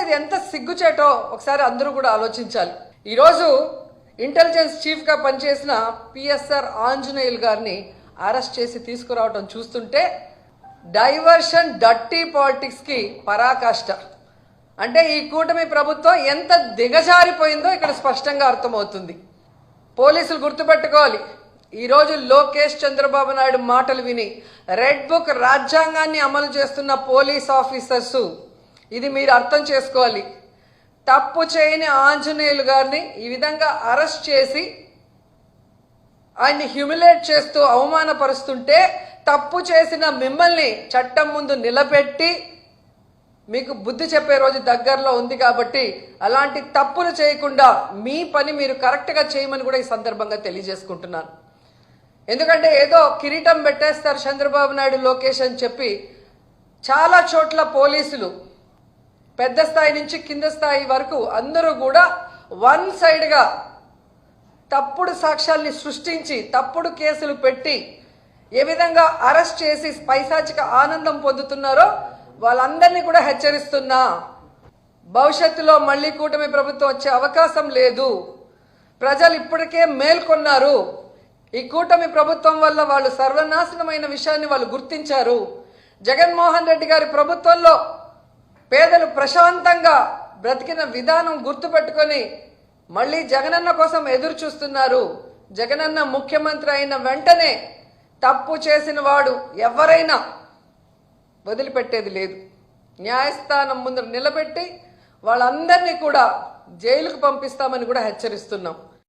ఇది ఎంత సిగ్గుచేటో ఒకసారి అందరూ కూడా ఆలోచించాలి. ఈరోజు ఇంటెలిజెన్స్ చీఫ్గా పనిచేసిన పిఎస్ఆర్ ఆంజనేయులు గారిని అరెస్ట్ చేసి తీసుకురావడం చూస్తుంటే డైవర్షన్ డర్టీ పాలిటిక్స్కి పరాకాష్ట. అంటే ఈ కూటమి ప్రభుత్వం ఎంత దిగజారిపోయిందో ఇక్కడ స్పష్టంగా అర్థమవుతుంది. పోలీసులు గుర్తుపెట్టుకోవాలి, ఈరోజు లోకేష్ చంద్రబాబు నాయుడు మాటలు విని రెడ్ బుక్ రాజ్యాంగాన్ని అమలు చేస్తున్న పోలీస్ ఆఫీసర్సు, ఇది మీరు అర్థం చేసుకోవాలి. తప్పు చేయని ఆంజనేయులు గారిని ఈ విధంగా అరెస్ట్ చేసి ఆయన్ని హ్యూమిలేట్ చేస్తూ అవమానపరుస్తుంటే తప్పు చేసిన మిమ్మల్ని చట్టం ముందు నిలబెట్టి మీకు బుద్ధి చెప్పే రోజు దగ్గరలో ఉంది. కాబట్టి అలాంటి తప్పులు చేయకుండా మీ పని మీరు కరెక్ట్గా చేయమని కూడా ఈ సందర్భంగా తెలియజేసుకుంటున్నాను. ఎందుకంటే ఏదో కిరీటం పెట్టేస్తారు చంద్రబాబు నాయుడు లోకేష్ అని చెప్పి చాలా చోట్ల పోలీసులు పెద్ద స్థాయి నుంచి కింద స్థాయి వరకు అందరూ కూడా వన్ సైడ్గా తప్పుడు సాక్ష్యాల్ని సృష్టించి తప్పుడు కేసులు పెట్టి ఏ విధంగా అరెస్ట్ చేసి పైశాచిక ఆనందం పొందుతున్నారో వాళ్ళందరినీ కూడా హెచ్చరిస్తున్నా. భవిష్యత్తులో మళ్ళీ కూటమి ప్రభుత్వం వచ్చే అవకాశం లేదు. ప్రజలు ఇప్పటికే మేల్కొన్నారు. ఈ కూటమి ప్రభుత్వం వల్ల వాళ్ళు సర్వనాశనమైన విషయాన్ని వాళ్ళు గుర్తించారు. జగన్మోహన్ రెడ్డి గారి ప్రభుత్వంలో పేదలు ప్రశాంతంగా బ్రతికిన విధానం గుర్తుపెట్టుకొని మళ్ళీ జగనన్న కోసం ఎదురు చూస్తున్నారు. జగనన్న ముఖ్యమంత్రి అయిన వెంటనే తప్పు చేసిన వాడు ఎవరైనా వదిలిపెట్టేది లేదు. న్యాయస్థానం ముందు నిలబెట్టి వాళ్ళందరినీ కూడా జైలుకు పంపిస్తామని కూడా హెచ్చరిస్తున్నాం.